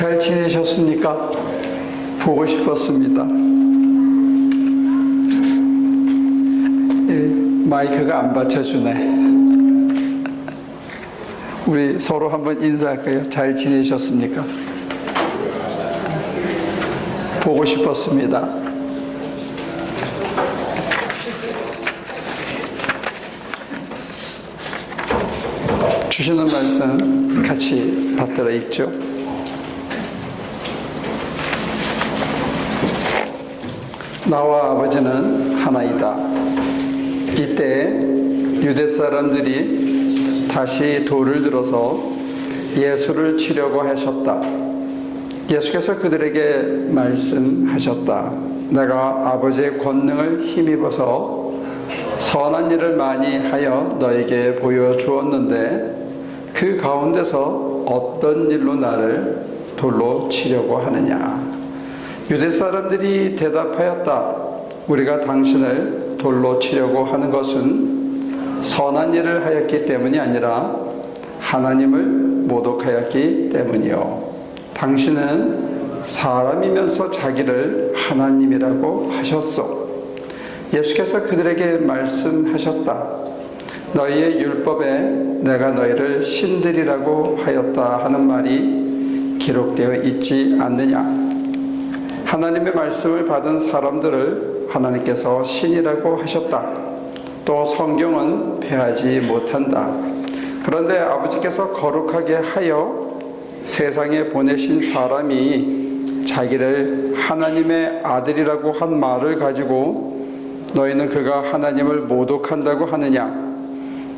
잘 지내셨습니까? 보고 싶었습니다. 마이크가 안 받쳐주네. 우리 서로 한번 인사할까요? 잘 지내셨습니까? 보고 싶었습니다. 주시는 말씀 같이 받들어 읽죠. 나와 아버지는 하나이다. 이때 유대 사람들이 다시 돌을 들어서 예수를 치려고 하셨다. 예수께서 그들에게 말씀하셨다. 내가 아버지의 권능을 힘입어서 선한 일을 많이 하여 너에게 보여주었는데 그 가운데서 어떤 일로 나를 돌로 치려고 하느냐. 유대 사람들이 대답하였다. 우리가 당신을 돌로 치려고 하는 것은 선한 일을 하였기 때문이 아니라 하나님을 모독하였기 때문이요. 당신은 사람이면서 자기를 하나님이라고 하셨소. 예수께서 그들에게 말씀하셨다. 너희의 율법에 내가 너희를 신들이라고 하였다 하는 말이 기록되어 있지 않느냐. 하나님의 말씀을 받은 사람들을 하나님께서 신이라고 하셨다. 또 성경은 패하지 못한다. 그런데 아버지께서 거룩하게 하여 세상에 보내신 사람이 자기를 하나님의 아들이라고 한 말을 가지고 너희는 그가 하나님을 모독한다고 하느냐.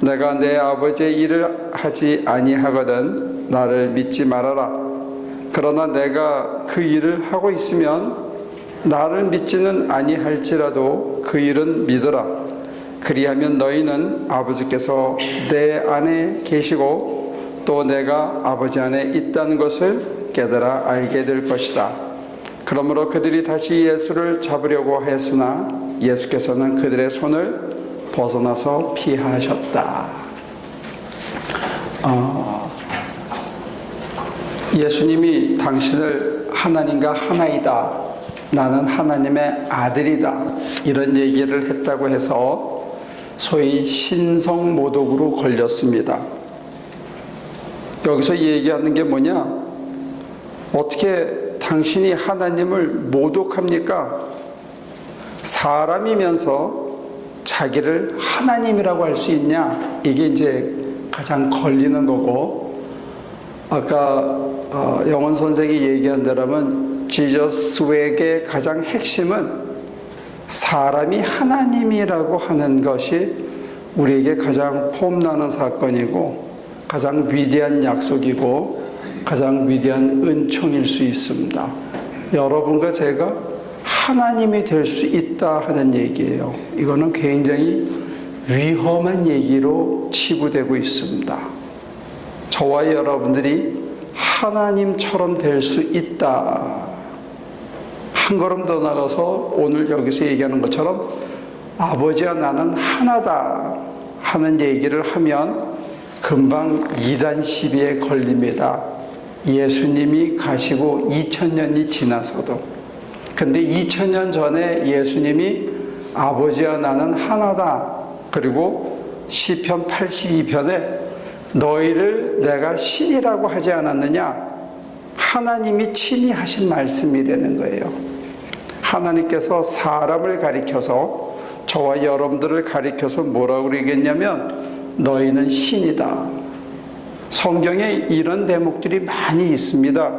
내가 내 아버지의 일을 하지 아니하거든 나를 믿지 말아라. 그러나 내가 그 일을 하고 있으면 나를 믿지는 아니할지라도 그 일은 믿어라. 그리하면 너희는 아버지께서 내 안에 계시고 또 내가 아버지 안에 있다는 것을 깨달아 알게 될 것이다. 그러므로 그들이 다시 예수를 잡으려고 하였으나 예수께서는 그들의 손을 벗어나서 피하셨다. 예수님이 당신을 하나님과 하나이다. 나는 하나님의 아들이다. 이런 얘기를 했다고 해서 소위 신성모독으로 걸렸습니다. 여기서 얘기하는 게 뭐냐? 어떻게 당신이 하나님을 모독합니까? 사람이면서 자기를 하나님이라고 할 수 있냐? 이게 이제 가장 걸리는 거고, 아까 영원 선생이 얘기한 대로면 지저스웨의 가장 핵심은 사람이 하나님이라고 하는 것이 우리에게 가장 폼나는 사건이고 가장 위대한 약속이고 가장 위대한 은총일 수 있습니다. 여러분과 제가 하나님이 될 수 있다 하는 얘기예요. 이거는 굉장히 위험한 얘기로 치부되고 있습니다. 저와 여러분들이 하나님처럼 될 수 있다. 한 걸음 더 나가서 오늘 여기서 얘기하는 것처럼 아버지와 나는 하나다 하는 얘기를 하면 금방 이단 시비에 걸립니다. 예수님이 가시고 2000년이 지나서도. 근데 2000년 전에 예수님이 아버지와 나는 하나다. 그리고 시편 82편에 너희를 내가 신이라고 하지 않았느냐? 하나님이 친히 하신 말씀이 되는 거예요. 하나님께서 사람을 가리켜서 저와 여러분들을 가리켜서 뭐라고 그러겠냐면 너희는 신이다. 성경에 이런 대목들이 많이 있습니다.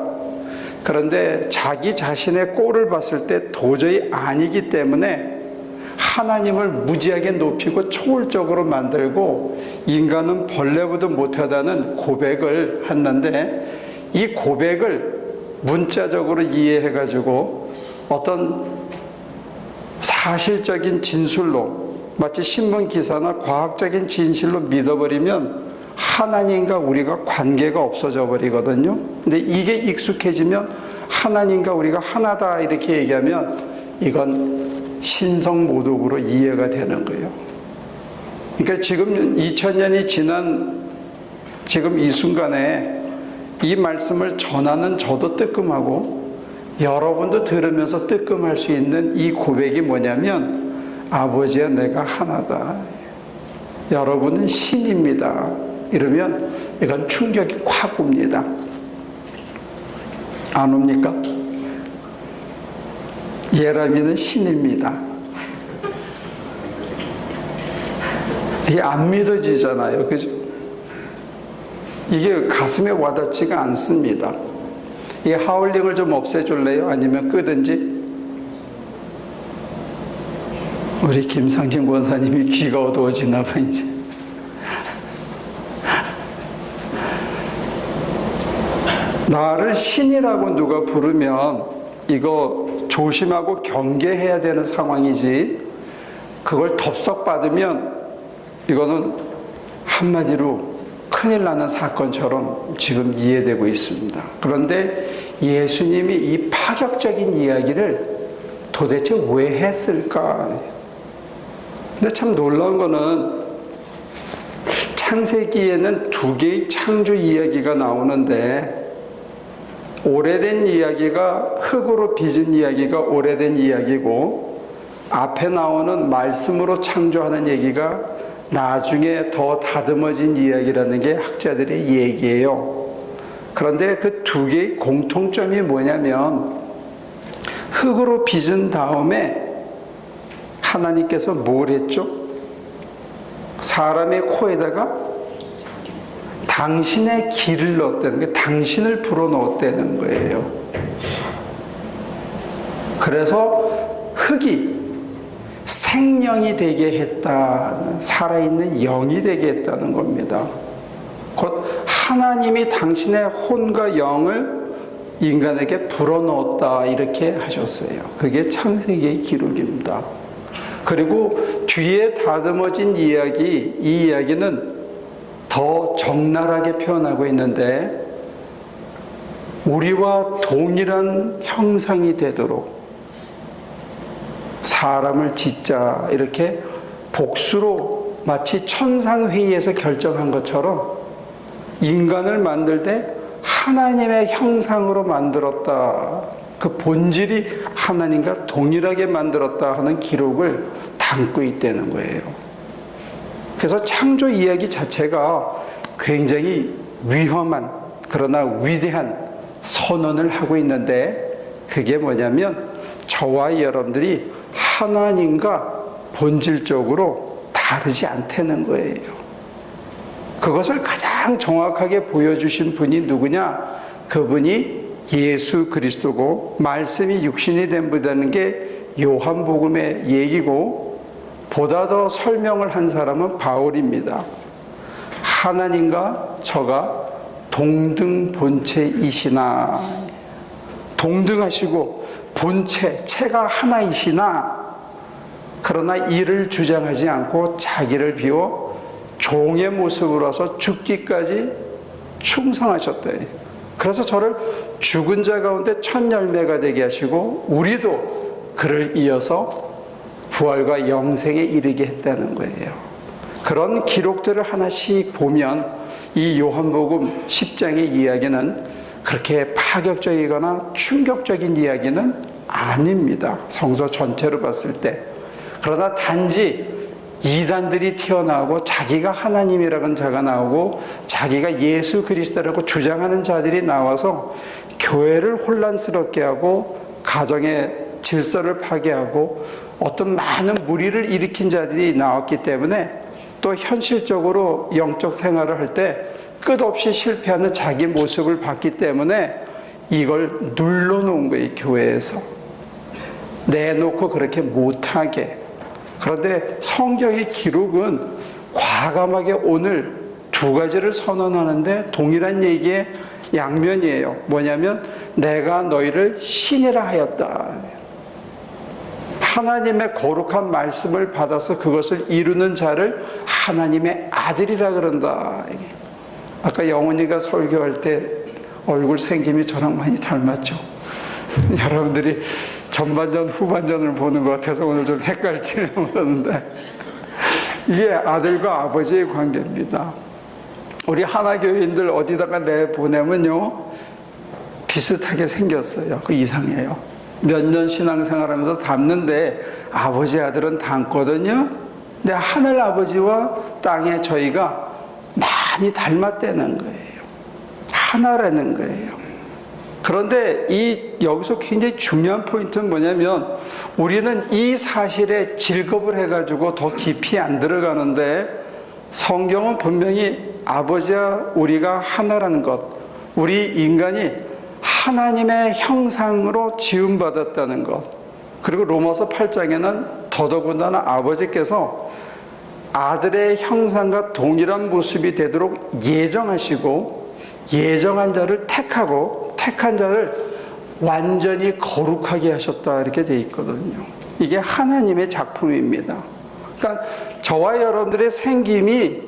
그런데 자기 자신의 꼴을 봤을 때 도저히 아니기 때문에 하나님을 무지하게 높이고 초월적으로 만들고 인간은 벌레보다 못하다는 고백을 했는데 이 고백을 문자적으로 이해해가지고 어떤 사실적인 진술로 마치 신문기사나 과학적인 진실로 믿어버리면 하나님과 우리가 관계가 없어져 버리거든요. 근데 이게 익숙해지면 하나님과 우리가 하나다 이렇게 얘기하면 이건 신성모독으로 이해가 되는 거예요. 그러니까 지금 2000년이 지난 지금 이 순간에 이 말씀을 전하는 저도 뜨끔하고 여러분도 들으면서 뜨끔할 수 있는 이 고백이 뭐냐면 아버지야 내가 하나다. 여러분은 신입니다. 이러면 이건 충격이 확 옵니다. 안 옵니까? 예람이는 신입니다. 이게 안 믿어지잖아요. 그죠? 이게 가슴에 와닿지가 않습니다. 이 하울링을 좀 없애줄래요? 아니면 끄든지? 우리 김상진 권사님이 귀가 어두워지나 봐, 이제. 나를 신이라고 누가 부르면 이거 조심하고 경계해야 되는 상황이지, 그걸 덥석받으면 이거는 한마디로 큰일 나는 사건처럼 지금 이해되고 있습니다. 그런데 예수님이 이 파격적인 이야기를 도대체 왜 했을까? 근데 참 놀라운 거는 창세기에는 두 개의 창조 이야기가 나오는데, 오래된 이야기가, 흙으로 빚은 이야기가 오래된 이야기고, 앞에 나오는 말씀으로 창조하는 얘기가 나중에 더 다듬어진 이야기라는 게 학자들의 얘기예요. 그런데 그 두 개의 공통점이 뭐냐면, 흙으로 빚은 다음에 하나님께서 뭘 했죠? 사람의 코에다가 당신의 기를 넣었다는 게, 당신을 불어넣었다는 거예요. 그래서 흙이 생명이 되게 했다, 살아있는 영이 되게 했다는 겁니다. 곧 하나님이 당신의 혼과 영을 인간에게 불어넣었다, 이렇게 하셨어요. 그게 창세기의 기록입니다. 그리고 뒤에 다듬어진 이야기, 이 이야기는 더 적나라하게 표현하고 있는데, 우리와 동일한 형상이 되도록 사람을 짓자, 이렇게 복수로 마치 천상회의에서 결정한 것처럼 인간을 만들 때 하나님의 형상으로 만들었다, 그 본질이 하나님과 동일하게 만들었다 하는 기록을 담고 있다는 거예요. 그래서 창조 이야기 자체가 굉장히 위험한, 그러나 위대한 선언을 하고 있는데, 그게 뭐냐면 저와 여러분들이 하나님과 본질적으로 다르지 않다는 거예요. 그것을 가장 정확하게 보여주신 분이 누구냐? 그분이 예수 그리스도고, 말씀이 육신이 된 분이라는 게 요한복음의 얘기고, 보다 더 설명을 한 사람은 바울입니다. 하나님과 저가 동등 본체이시나, 동등하시고 본체, 체가 하나이시나, 그러나 이를 주장하지 않고 자기를 비워 종의 모습으로 와서 죽기까지 충성하셨다. 그래서 저를 죽은 자 가운데 첫 열매가 되게 하시고, 우리도 그를 이어서 부활과 영생에 이르게 했다는 거예요. 그런 기록들을 하나씩 보면 이 요한복음 10장의 이야기는 그렇게 파격적이거나 충격적인 이야기는 아닙니다. 성서 전체로 봤을 때. 그러나 단지 이단들이 튀어나오고 자기가 하나님이라는 자가 나오고 자기가 예수 그리스도라고 주장하는 자들이 나와서 교회를 혼란스럽게 하고 가정의 질서를 파괴하고 어떤 많은 무리를 일으킨 자들이 나왔기 때문에, 또 현실적으로 영적 생활을 할 때 끝없이 실패하는 자기 모습을 봤기 때문에 이걸 눌러놓은 거예요. 교회에서 내놓고 그렇게 못하게. 그런데 성경의 기록은 과감하게 오늘 두 가지를 선언하는데 동일한 얘기의 양면이에요. 뭐냐면 내가 너희를 신이라 하였다. 하나님의 거룩한 말씀을 받아서 그것을 이루는 자를 하나님의 아들이라 그런다. 아까 영훈이가 설교할 때 얼굴 생김이 저랑 많이 닮았죠. 여러분들이 전반전 후반전을 보는 것 같아서 오늘 좀 헷갈리는 모르는데, 이게 아들과 아버지의 관계입니다. 우리 하나교인들 어디다가 내보내면요 비슷하게 생겼어요. 그 이상해요. 몇 년 신앙생활하면서 닮는데 아버지 아들은 닮거든요. 근데 하늘 아버지와 땅의 저희가 많이 닮았다는 거예요. 하나라는 거예요. 그런데 여기서 굉장히 중요한 포인트는 뭐냐면 우리는 이 사실에 질겁을 해가지고 더 깊이 안 들어가는데 성경은 분명히 아버지와 우리가 하나라는 것, 우리 인간이 하나님의 형상으로 지음받았다는 것, 그리고 로마서 8장에는 더더군다나 아버지께서 아들의 형상과 동일한 모습이 되도록 예정하시고 예정한 자를 택하고 택한 자를 완전히 거룩하게 하셨다 이렇게 돼 있거든요. 이게 하나님의 작품입니다. 그러니까 저와 여러분들의 생김이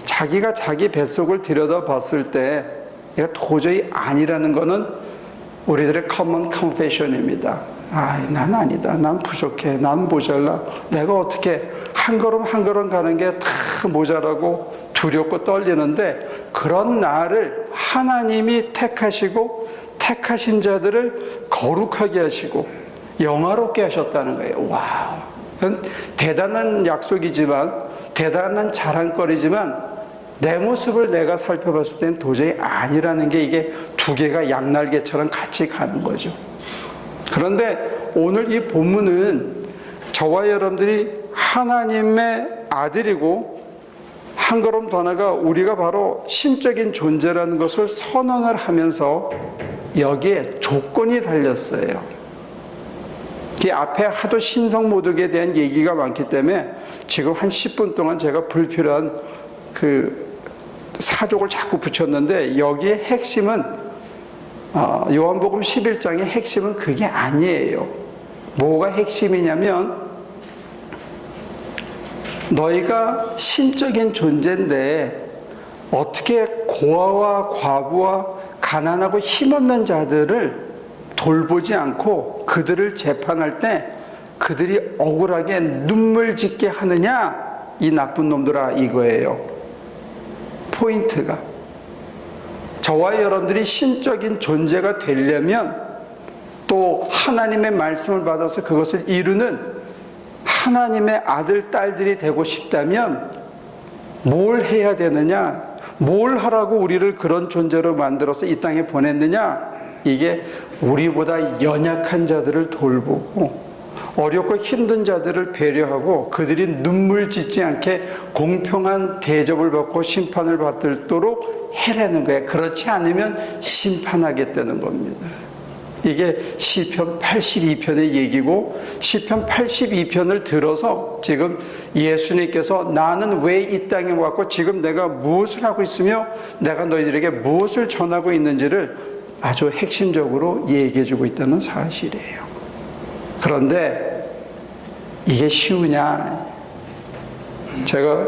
자기가 자기 뱃속을 들여다봤을 때 이거 도저히 아니라는 것은 우리들의 common confession입니다. 난 아니다. 난 부족해. 난 모자라. 내가 어떻게 한 걸음 한 걸음 가는 게 다 모자라고 두렵고 떨리는데 그런 나를 하나님이 택하시고 택하신 자들을 거룩하게 하시고 영화롭게 하셨다는 거예요. 와, 대단한 약속이지만 대단한 자랑거리지만 내 모습을 내가 살펴봤을 땐 도저히 아니라는 게 이게 두 개가 양날개처럼 같이 가는 거죠. 그런데 오늘 이 본문은 저와 여러분들이 하나님의 아들이고 한 걸음 더 나아가 우리가 바로 신적인 존재라는 것을 선언을 하면서 여기에 조건이 달렸어요. 이 앞에 하도 신성모독에 대한 얘기가 많기 때문에 지금 한 10분 동안 제가 불필요한 그 사족을 자꾸 붙였는데 여기에 핵심은 요한복음 11장의 핵심은 그게 아니에요. 뭐가 핵심이냐면 너희가 신적인 존재인데 어떻게 고아와 과부와 가난하고 힘없는 자들을 돌보지 않고 그들을 재판할 때 그들이 억울하게 눈물 짓게 하느냐 이 나쁜 놈들아 이거예요. 포인트가 저와 여러분들이 신적인 존재가 되려면 또 하나님의 말씀을 받아서 그것을 이루는 하나님의 아들, 딸들이 되고 싶다면 뭘 해야 되느냐? 뭘 하라고 우리를 그런 존재로 만들어서 이 땅에 보냈느냐? 이게 우리보다 연약한 자들을 돌보고 어렵고 힘든 자들을 배려하고 그들이 눈물 짓지 않게 공평한 대접을 받고 심판을 받도록 해라는 거예요. 그렇지 않으면 심판하겠다는 겁니다. 이게 시편 82편의 얘기고 시편 82편을 들어서 지금 예수님께서 나는 왜 이 땅에 왔고 지금 내가 무엇을 하고 있으며 내가 너희들에게 무엇을 전하고 있는지를 아주 핵심적으로 얘기해주고 있다는 사실이에요. 그런데 이게 쉬우냐? 제가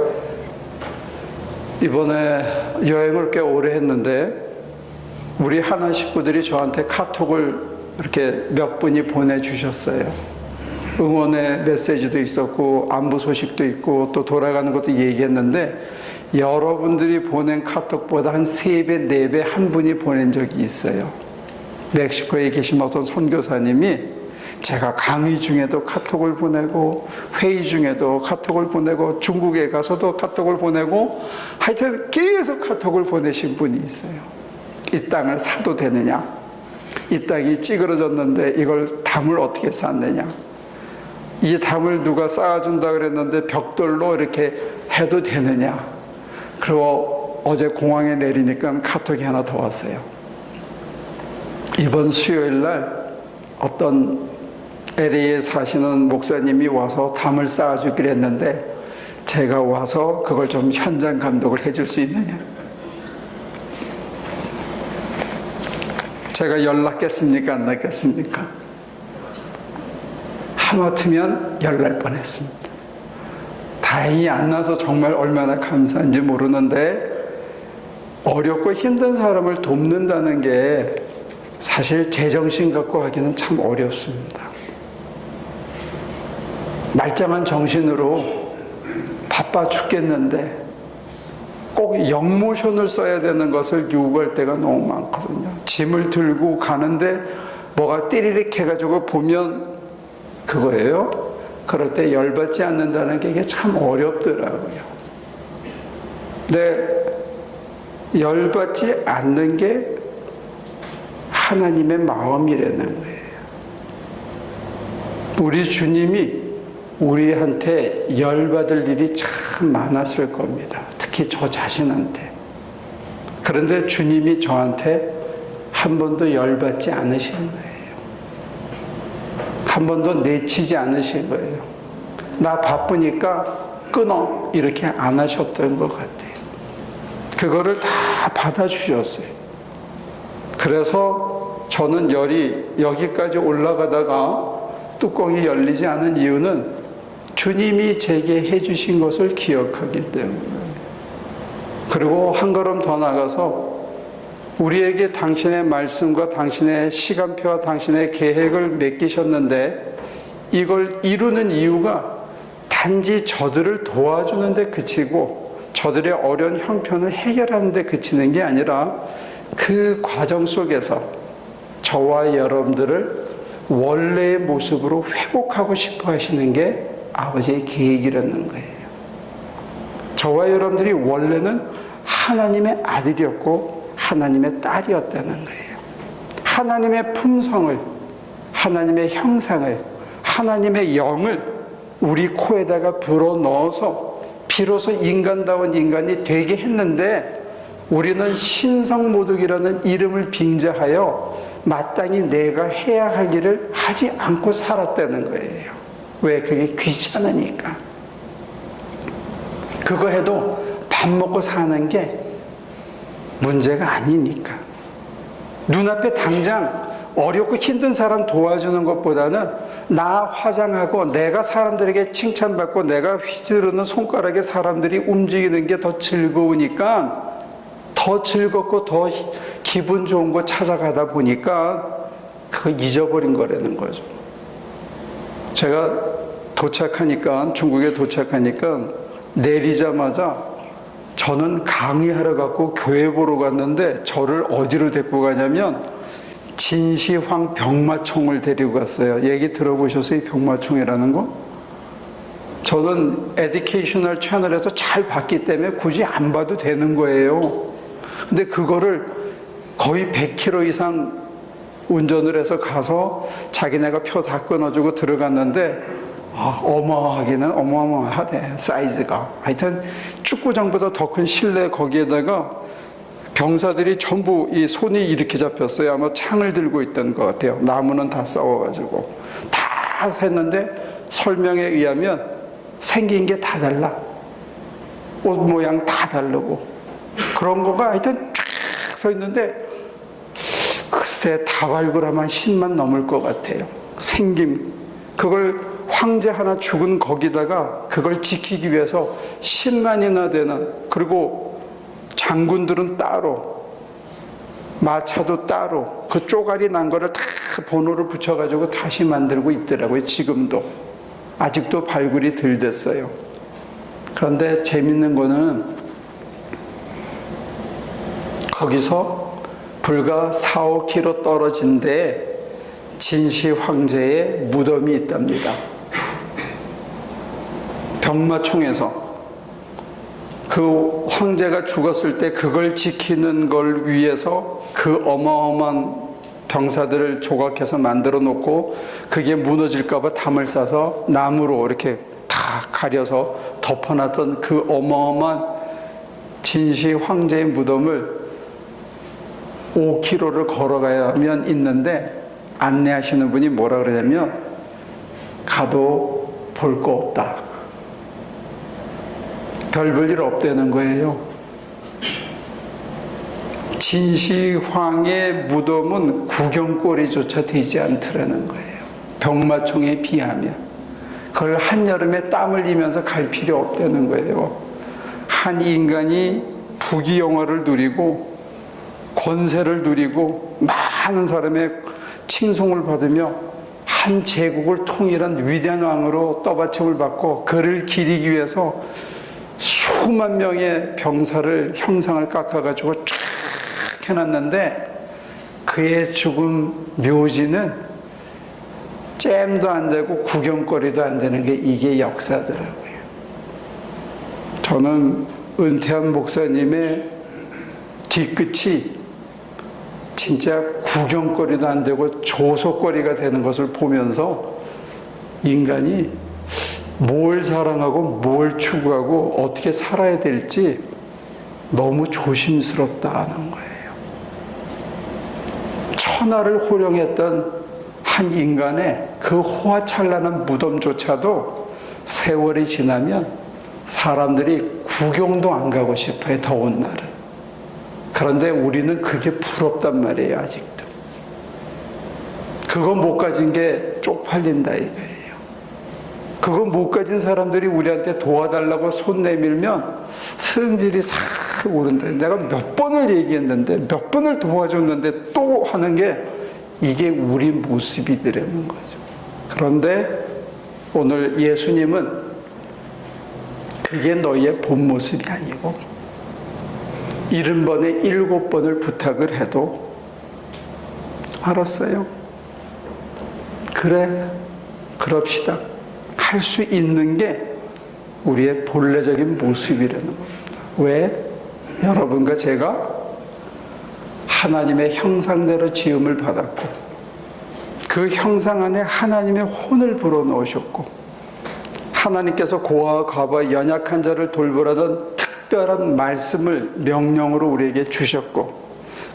이번에 여행을 꽤 오래 했는데 우리 하나 식구들이 저한테 카톡을 이렇게 몇 분이 보내주셨어요. 응원의 메시지도 있었고 안부 소식도 있고 또 돌아가는 것도 얘기했는데 여러분들이 보낸 카톡보다 한 3배, 4배 한 분이 보낸 적이 있어요. 멕시코에 계신 어떤 선교사님이 제가 강의 중에도 카톡을 보내고 회의 중에도 카톡을 보내고 중국에 가서도 카톡을 보내고 하여튼 계속 카톡을 보내신 분이 있어요. 이 땅을 사도 되느냐? 이 땅이 찌그러졌는데 이걸 담을 어떻게 쌓느냐? 이 담을 누가 쌓아준다 그랬는데 벽돌로 이렇게 해도 되느냐? 그리고 어제 공항에 내리니까 카톡이 하나 더 왔어요. 이번 수요일 날 어떤 LA에 사시는 목사님이 와서 담을 쌓아주기로 했는데 제가 와서 그걸 좀 현장 감독을 해줄 수 있느냐? 제가 연락했습니까? 안 났겠습니까? 하마터면 연락 뻔했습니다. 다행히 안 나서 정말 얼마나 감사한지 모르는데 어렵고 힘든 사람을 돕는다는 게 사실 제정신 갖고 하기는 참 어렵습니다. 말짱한 정신으로 바빠 죽겠는데 꼭 영모션을 써야 되는 것을 요구할 때가 너무 많거든요. 짐을 들고 가는데 뭐가 띠리릭 해가지고 보면 그거예요. 그럴 때 열받지 않는다는 게 이게 참 어렵더라고요. 근데 열받지 않는 게 하나님의 마음이라는 거예요. 우리 주님이 우리한테 열받을 일이 참 많았을 겁니다. 특히 저 자신한테. 그런데 주님이 저한테 한 번도 열받지 않으신 거예요. 한 번도 내치지 않으신 거예요. 나 바쁘니까 끊어 이렇게 안 하셨던 것 같아요. 그거를 다 받아주셨어요. 그래서 저는 열이 여기까지 올라가다가 뚜껑이 열리지 않은 이유는 주님이 제게 해주신 것을 기억하기 때문에. 그리고 한 걸음 더 나가서 우리에게 당신의 말씀과 당신의 시간표와 당신의 계획을 맡기셨는데 이걸 이루는 이유가 단지 저들을 도와주는 데 그치고 저들의 어려운 형편을 해결하는 데 그치는 게 아니라 그 과정 속에서 저와 여러분들을 원래의 모습으로 회복하고 싶어 하시는 게 아버지의 계획이라는 거예요. 저와 여러분들이 원래는 하나님의 아들이었고 하나님의 딸이었다는 거예요. 하나님의 품성을, 하나님의 형상을, 하나님의 영을 우리 코에다가 불어넣어서 비로소 인간다운 인간이 되게 했는데 우리는 신성모독이라는 이름을 빙자하여 마땅히 내가 해야 할 일을 하지 않고 살았다는 거예요. 왜? 그게 귀찮으니까. 그거 해도 밥 먹고 사는 게 문제가 아니니까. 눈앞에 당장 어렵고 힘든 사람 도와주는 것보다는 나 화장하고 내가 사람들에게 칭찬받고 내가 휘두르는 손가락에 사람들이 움직이는 게 더 즐거우니까 더 즐겁고 더 기분 좋은 거 찾아가다 보니까 그거 잊어버린 거라는 거죠. 제가 중국에 도착하니까 내리자마자 저는 강의하러 갔고 교회 보러 갔는데 저를 어디로 데리고 가냐면 진시황 병마총을 데리고 갔어요. 얘기 들어보셨어요? 이 병마총이라는 거? 저는 에듀케이셔널 채널에서 잘 봤기 때문에 굳이 안 봐도 되는 거예요. 근데 그거를 거의 100km 이상 운전을 해서 가서 자기네가 표 다 끊어주고 들어갔는데 어마어마하기는 어마어마하대, 사이즈가. 하여튼 축구장보다 더 큰 실내 거기에다가 병사들이 전부 이 손이 이렇게 잡혔어요. 아마 창을 들고 있던 것 같아요. 나무는 다 싸워가지고. 다 했는데 설명에 의하면 생긴 게 다 달라. 옷 모양 다 다르고. 그런 거가 하여튼 쫙 서 있는데 글쎄 다 발굴하면 10만 넘을 것 같아요. 생김. 그걸 황제 하나 죽은 거기다가 그걸 지키기 위해서 10만이나 되는, 그리고 장군들은 따로, 마차도 따로, 그 쪼가리 난 거를 다 번호를 붙여가지고 다시 만들고 있더라고요. 지금도. 아직도 발굴이 덜 됐어요. 그런데 재밌는 거는 거기서 불과 4, 5km 떨어진 데에 진시 황제의 무덤이 있답니다. 병마총에서 그 황제가 죽었을 때 그걸 지키는 걸 위해서 그 어마어마한 병사들을 조각해서 만들어 놓고 그게 무너질까 봐 담을 싸서 나무로 이렇게 다 가려서 덮어놨던 그 어마어마한 진시 황제의 무덤을 5km를 걸어가야면 있는데 안내하시는 분이 뭐라 그러냐면 가도 볼 거 없다. 별 볼 일 없다는 거예요. 진시황의 무덤은 구경거리조차 되지 않더라는 거예요. 병마총에 비하면. 그걸 한여름에 땀 흘리면서 갈 필요 없다는 거예요. 한 인간이 부귀영화를 누리고 권세를 누리고 많은 사람의 칭송을 받으며 한 제국을 통일한 위대한 왕으로 떠받침을 받고 그를 기리기 위해서 수만 명의 병사를 형상을 깎아가지고 쫙 해놨는데 그의 죽음 묘지는 잼도 안 되고 구경거리도 안 되는 게 이게 역사더라고요. 저는 은퇴한 목사님의 뒤끝이 진짜 구경거리도 안 되고 조소거리가 되는 것을 보면서 인간이 뭘 사랑하고 뭘 추구하고 어떻게 살아야 될지 너무 조심스럽다는 거예요. 천하를 호령했던 한 인간의 그 호화찬란한 무덤조차도 세월이 지나면 사람들이 구경도 안 가고 싶어요. 더운 날은. 그런데 우리는 그게 부럽단 말이에요. 아직도. 그거 못 가진 게 쪽팔린다 이거예요. 그거 못 가진 사람들이 우리한테 도와달라고 손 내밀면 성질이 싹 오른다. 내가 몇 번을 얘기했는데 몇 번을 도와줬는데 또 하는 게 이게 우리 모습이 되려는 거죠. 그런데 오늘 예수님은 그게 너희의 본 모습이 아니고 70번에 7번을 부탁을 해도 알았어요. 그래, 그럽시다. 할 수 있는 게 우리의 본래적인 모습이라는 겁니다. 왜? 여러분과 제가 하나님의 형상대로 지음을 받았고 그 형상 안에 하나님의 혼을 불어넣으셨고 하나님께서 고아와 과부와 연약한 자를 돌보라는 특별한 말씀을 명령으로 우리에게 주셨고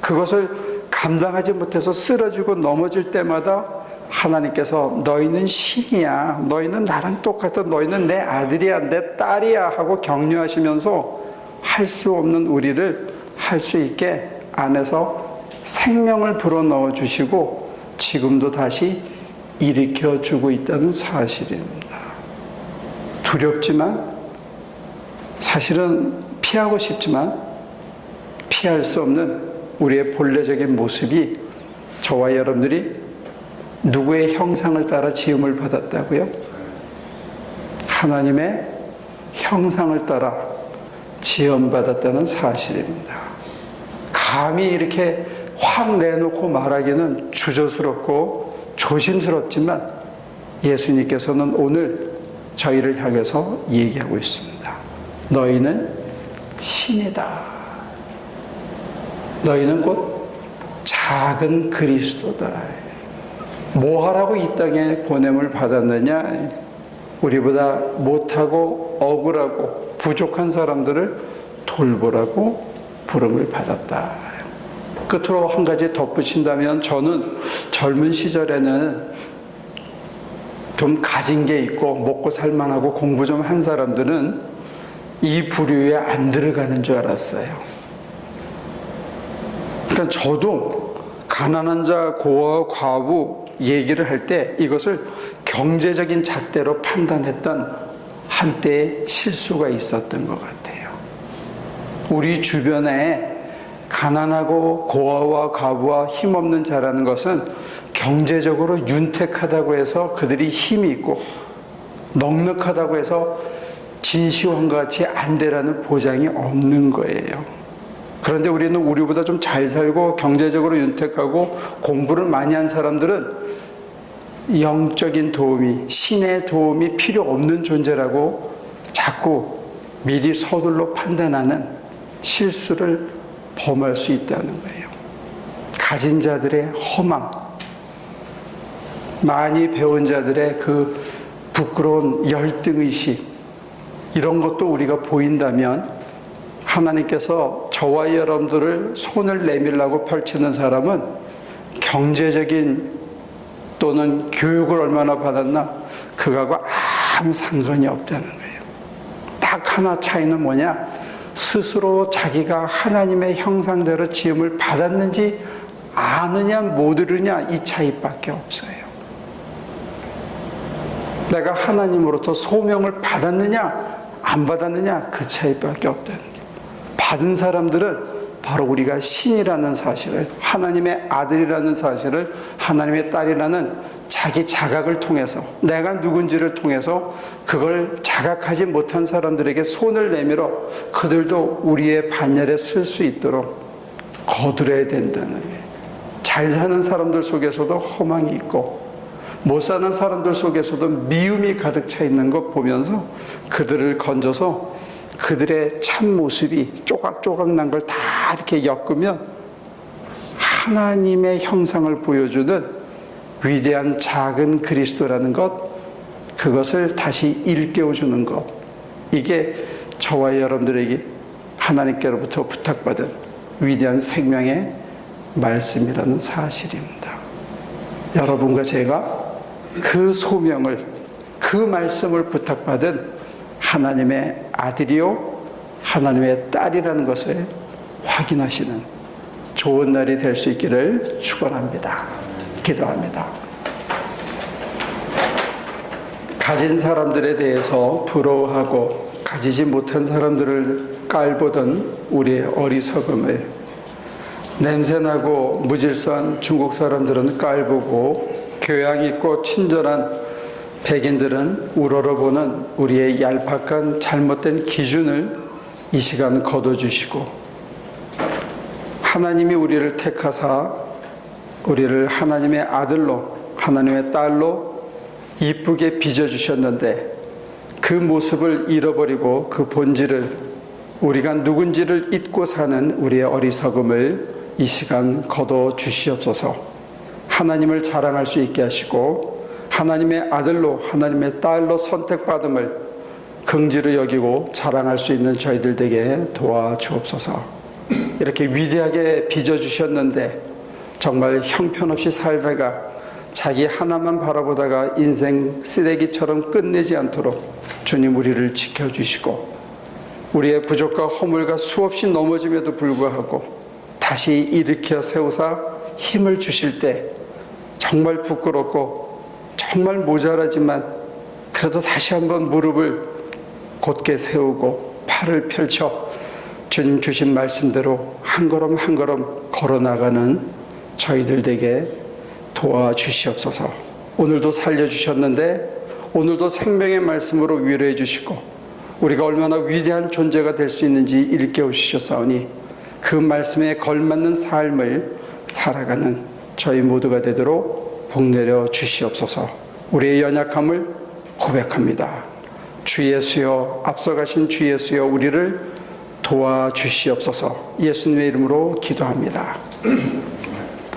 그것을 감당하지 못해서 쓰러지고 넘어질 때마다 하나님께서 너희는 신이야, 너희는 나랑 똑같아, 너희는 내 아들이야, 내 딸이야 하고 격려하시면서 할 수 없는 우리를 할 수 있게 안에서 생명을 불어넣어 주시고 지금도 다시 일으켜 주고 있다는 사실입니다. 두렵지만 사실은 피하고 싶지만 피할 수 없는 우리의 본래적인 모습이 저와 여러분들이 누구의 형상을 따라 지음을 받았다고요? 하나님의 형상을 따라 지음받았다는 사실입니다. 감히 이렇게 확 내놓고 말하기는 주저스럽고 조심스럽지만 예수님께서는 오늘 저희를 향해서 얘기하고 있습니다. 너희는 신이다. 너희는 곧 작은 그리스도다. 뭐 하라고 이 땅에 보냄을 받았느냐? 우리보다 못하고 억울하고 부족한 사람들을 돌보라고 부름을 받았다. 끝으로 한 가지 덧붙인다면 저는 젊은 시절에는 좀 가진 게 있고 먹고 살만하고 공부 좀 한 사람들은 이 부류에 안 들어가는 줄 알았어요. 그러니까 저도 가난한 자, 고아, 과부 얘기를 할 때 이것을 경제적인 잣대로 판단했던 한때의 실수가 있었던 것 같아요. 우리 주변에 가난하고 고아와 과부와 힘없는 자라는 것은 경제적으로 윤택하다고 해서 그들이 힘이 있고 넉넉하다고 해서 진시황과 같이 안 되라는 보장이 없는 거예요. 그런데 우리는 우리보다 좀 잘 살고 경제적으로 윤택하고 공부를 많이 한 사람들은 영적인 도움이, 신의 도움이 필요 없는 존재라고 자꾸 미리 서둘러 판단하는 실수를 범할 수 있다는 거예요. 가진 자들의 허망, 많이 배운 자들의 그 부끄러운 열등의식, 이런 것도 우리가 보인다면 하나님께서 저와 여러분들을 손을 내밀라고 펼치는 사람은 경제적인 또는 교육을 얼마나 받았나 그거하고 아무 상관이 없다는 거예요. 딱 하나 차이는 뭐냐? 스스로 자기가 하나님의 형상대로 지음을 받았는지 아느냐 모르느냐 이 차이밖에 없어요. 내가 하나님으로부터 소명을 받았느냐 안 받았느냐 그 차이밖에 없다는 거예요. 받은 사람들은 바로 우리가 신이라는 사실을, 하나님의 아들이라는 사실을, 하나님의 딸이라는 자기 자각을 통해서, 내가 누군지를 통해서 그걸 자각하지 못한 사람들에게 손을 내밀어 그들도 우리의 반열에 쓸 수 있도록 거두려야 된다는 거예요. 잘 사는 사람들 속에서도 허망이 있고 못 사는 사람들 속에서도 미움이 가득 차 있는 것 보면서 그들을 건져서 그들의 참 모습이 조각조각 난 걸 다 이렇게 엮으면 하나님의 형상을 보여주는 위대한 작은 그리스도라는 것, 그것을 다시 일깨워주는 것, 이게 저와 여러분들에게 하나님께로부터 부탁받은 위대한 생명의 말씀이라는 사실입니다. 여러분과 제가 그 소명을, 그 말씀을 부탁받은 하나님의 아들이요 하나님의 딸이라는 것을 확인하시는 좋은 날이 될 수 있기를 축원합니다. 기도합니다. 가진 사람들에 대해서 부러워하고 가지지 못한 사람들을 깔보던 우리의 어리석음을, 냄새나고 무질서한 중국 사람들은 깔보고 교양 있고 친절한 백인들은 우러러보는 우리의 얄팍한 잘못된 기준을 이 시간 거둬주시고, 하나님이 우리를 택하사 우리를 하나님의 아들로, 하나님의 딸로 이쁘게 빚어주셨는데 그 모습을 잃어버리고 그 본질을, 우리가 누군지를 잊고 사는 우리의 어리석음을 이 시간 거둬 주시옵소서. 하나님을 자랑할 수 있게 하시고 하나님의 아들로, 하나님의 딸로 선택받음을 긍지로 여기고 자랑할 수 있는 저희들 되게 도와주옵소서. 이렇게 위대하게 빚어주셨는데 정말 형편없이 살다가 자기 하나만 바라보다가 인생 쓰레기처럼 끝내지 않도록 주님 우리를 지켜주시고, 우리의 부족과 허물과 수없이 넘어짐에도 불구하고 다시 일으켜 세우사 힘을 주실 때 정말 부끄럽고 정말 모자라지만 그래도 다시 한번 무릎을 곧게 세우고 팔을 펼쳐 주님 주신 말씀대로 한 걸음 한 걸음 걸어나가는 저희들 되게 도와주시옵소서. 오늘도 살려주셨는데 오늘도 생명의 말씀으로 위로해 주시고 우리가 얼마나 위대한 존재가 될 수 있는지 일깨우시셨사오니 그 말씀에 걸맞는 삶을 살아가는 저희 모두가 되도록 복내려 주시옵소서. 우리의 연약함을 고백합니다. 주 예수여, 앞서가신 주 예수여, 우리를 도와주시옵소서. 예수님의 이름으로 기도합니다.